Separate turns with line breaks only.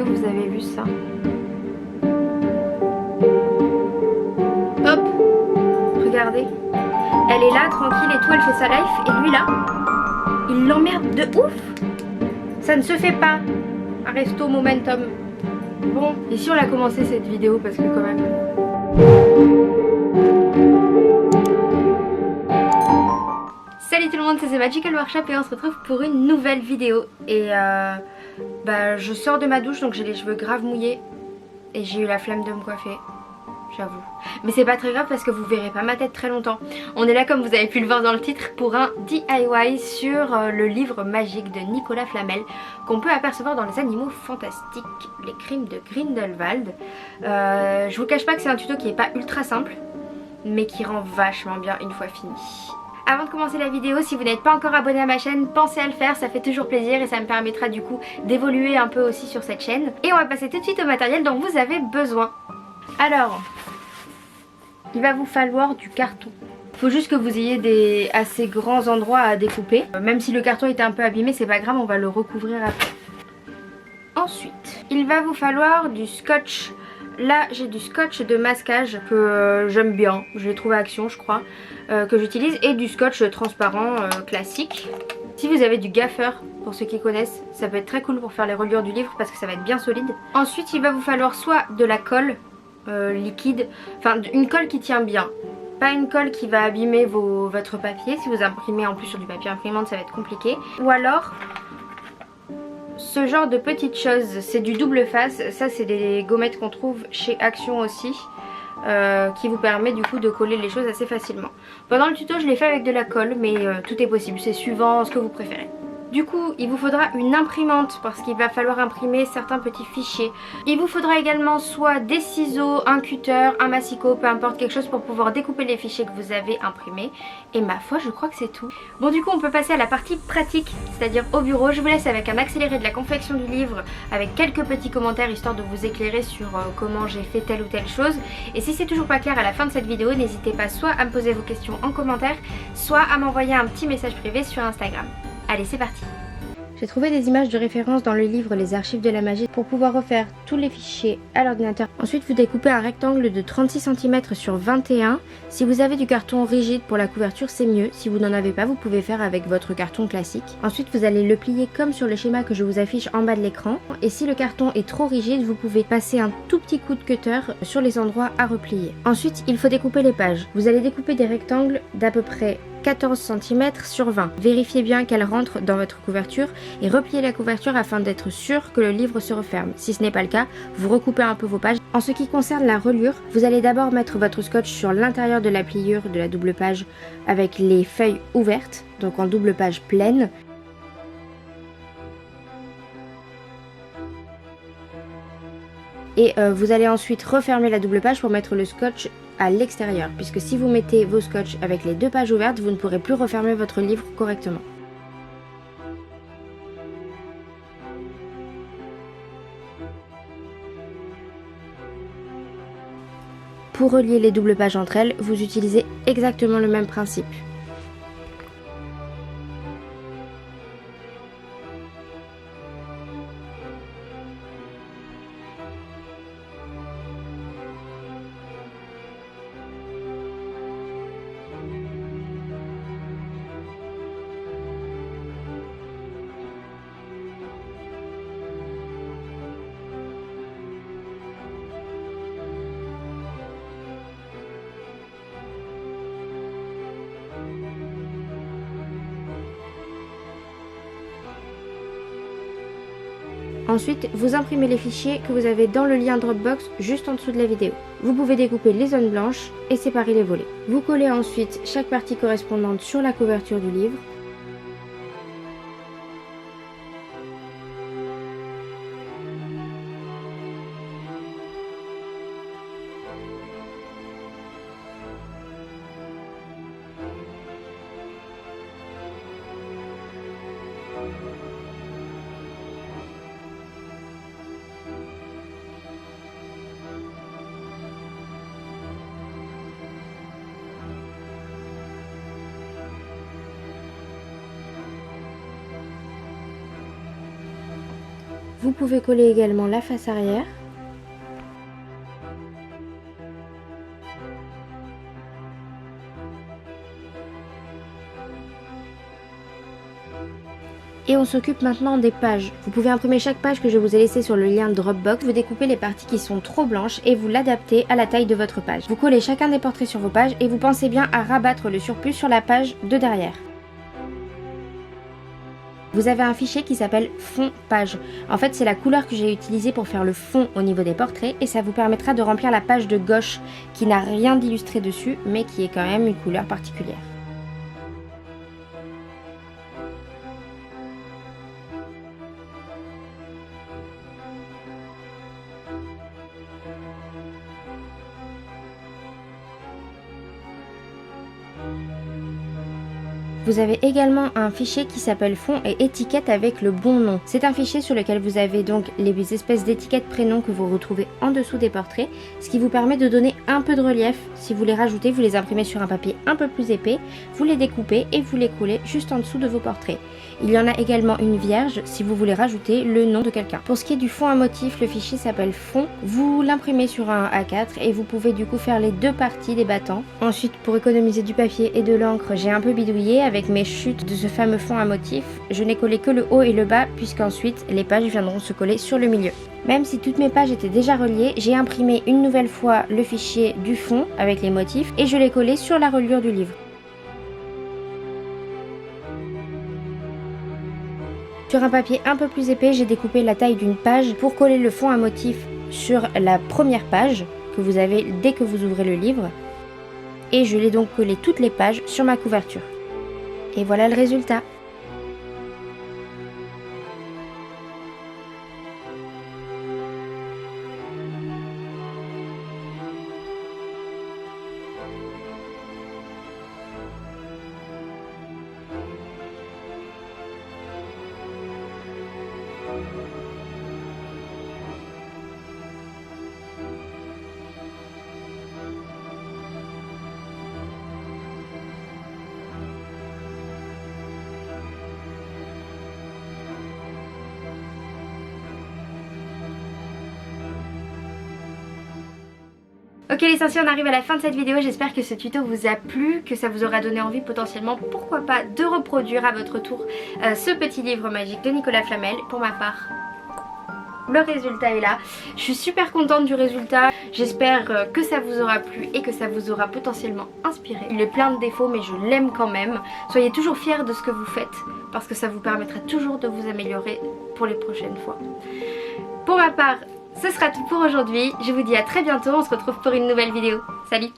que vous avez vu ça? Hop, regardez. Elle est là, tranquille et tout, elle fait sa life. Et lui là, il l'emmerde de ouf. Ça ne se fait pas. Arresto momentum. Bon, et si on a commencé cette vidéo parce que quand même... Salut tout le monde, c'est The Magical Workshop et on se retrouve pour une nouvelle vidéo. Et je sors de ma douche donc j'ai les cheveux grave mouillés. Et j'ai eu la flemme de me coiffer. J'avoue. Mais c'est pas très grave parce que vous verrez pas ma tête très longtemps. On est là, comme vous avez pu le voir dans le titre, pour un DIY sur le livre magique de Nicolas Flamel qu'on peut apercevoir dans Les Animaux Fantastiques, les Crimes de Grindelwald. Je vous cache pas que c'est un tuto qui est pas ultra simple, mais qui rend vachement bien une fois fini. Avant de commencer la vidéo, si vous n'êtes pas encore abonné à ma chaîne, pensez à le faire, ça fait toujours plaisir et ça me permettra du coup d'évoluer un peu aussi sur cette chaîne. Et on va passer tout de suite au matériel dont vous avez besoin. Alors, il va vous falloir du carton. Il faut juste que vous ayez des assez grands endroits à découper. Même si le carton était un peu abîmé, c'est pas grave, on va le recouvrir après. Ensuite, il va vous falloir du scotch. Là, j'ai du scotch de masquage que j'aime bien. Je l'ai trouvé à Action, je crois, que j'utilise. Et du scotch transparent classique. Si vous avez du gaffeur, pour ceux qui connaissent, ça peut être très cool pour faire les reliures du livre parce que ça va être bien solide. Ensuite, il va vous falloir soit de la colle liquide, enfin une colle qui tient bien, pas une colle qui va abîmer votre papier. Si vous imprimez en plus sur du papier imprimante, ça va être compliqué. Ou alors ce genre de petites choses, c'est du double face. Ça c'est des gommettes qu'on trouve chez Action aussi, qui vous permet du coup de coller les choses assez facilement. Pendant le tuto je l'ai fait avec de la colle, mais tout est possible, c'est suivant ce que vous préférez. Du coup, il vous faudra une imprimante parce qu'il va falloir imprimer certains petits fichiers. Il vous faudra également soit des ciseaux, un cutter, un massicot, peu importe, quelque chose pour pouvoir découper les fichiers que vous avez imprimés. Et ma foi, je crois que c'est tout. Bon, du coup, on peut passer à la partie pratique, c'est-à-dire au bureau. Je vous laisse avec un accéléré de la confection du livre, avec quelques petits commentaires histoire de vous éclairer sur comment j'ai fait telle ou telle chose. Et si c'est toujours pas clair à la fin de cette vidéo, n'hésitez pas soit à me poser vos questions en commentaire, soit à m'envoyer un petit message privé sur Instagram. Allez, c'est parti! J'ai trouvé des images de référence dans le livre Les Archives de la Magie pour pouvoir refaire tous les fichiers à l'ordinateur. Ensuite, vous découpez un rectangle de 36 cm sur 21. Si vous avez du carton rigide pour la couverture, c'est mieux. Si vous n'en avez pas, vous pouvez faire avec votre carton classique. Ensuite, vous allez le plier comme sur le schéma que je vous affiche en bas de l'écran. Et si le carton est trop rigide, vous pouvez passer un tout petit coup de cutter sur les endroits à replier. Ensuite, il faut découper les pages. Vous allez découper des rectangles d'à peu près 14 cm sur 20. Vérifiez bien qu'elle rentre dans votre couverture et repliez la couverture afin d'être sûr que le livre se referme. Si ce n'est pas le cas, vous recoupez un peu vos pages. En ce qui concerne la reliure, vous allez d'abord mettre votre scotch sur l'intérieur de la pliure de la double page avec les feuilles ouvertes, donc en double page pleine. Et vous allez ensuite refermer la double page pour mettre le scotch à l'extérieur, puisque si vous mettez vos scotch avec les deux pages ouvertes, vous ne pourrez plus refermer votre livre correctement. Pour relier les doubles pages entre elles, vous utilisez exactement le même principe. Ensuite, vous imprimez les fichiers que vous avez dans le lien Dropbox juste en dessous de la vidéo. Vous pouvez découper les zones blanches et séparer les volets. Vous collez ensuite chaque partie correspondante sur la couverture du livre. Vous pouvez coller également la face arrière. Et on s'occupe maintenant des pages. Vous pouvez imprimer chaque page que je vous ai laissée sur le lien Dropbox. Vous découpez les parties qui sont trop blanches et vous l'adaptez à la taille de votre page. Vous collez chacun des portraits sur vos pages et vous pensez bien à rabattre le surplus sur la page de derrière. Vous avez un fichier qui s'appelle fond page. En fait, c'est la couleur que j'ai utilisée pour faire le fond au niveau des portraits et ça vous permettra de remplir la page de gauche qui n'a rien d'illustré dessus mais qui est quand même une couleur particulière. Vous avez également un fichier qui s'appelle fond et étiquette avec le bon nom. C'est un fichier sur lequel vous avez donc les espèces d'étiquettes prénoms que vous retrouvez en dessous des portraits, ce qui vous permet de donner un peu de relief. Si vous les rajoutez, vous les imprimez sur un papier un peu plus épais, vous les découpez et vous les collez juste en dessous de vos portraits. Il y en a également une vierge si vous voulez rajouter le nom de quelqu'un. Pour ce qui est du fond à motif, le fichier s'appelle fond. Vous l'imprimez sur un A4 et vous pouvez du coup faire les deux parties des battants. Ensuite, pour économiser du papier et de l'encre, j'ai un peu bidouillé avec mes chutes de ce fameux fond à motif. Je n'ai collé que le haut et le bas puisqu'ensuite les pages viendront se coller sur le milieu. Même si toutes mes pages étaient déjà reliées, j'ai imprimé une nouvelle fois le fichier du fond avec les motifs et je l'ai collé sur la reliure du livre. Sur un papier un peu plus épais, j'ai découpé la taille d'une page pour coller le fond à motif sur la première page que vous avez dès que vous ouvrez le livre. Et je l'ai donc collé toutes les pages sur ma couverture. Et voilà le résultat. Ok les sorciers, on arrive à la fin de cette vidéo, j'espère que ce tuto vous a plu, que ça vous aura donné envie potentiellement, pourquoi pas, de reproduire à votre tour ce petit livre magique de Nicolas Flamel. Pour ma part, le résultat est là, je suis super contente du résultat, j'espère que ça vous aura plu et que ça vous aura potentiellement inspiré. Il est plein de défauts mais je l'aime quand même, soyez toujours fiers de ce que vous faites parce que ça vous permettra toujours de vous améliorer pour les prochaines fois. Pour ma part, ce sera tout pour aujourd'hui, je vous dis à très bientôt, on se retrouve pour une nouvelle vidéo. Salut!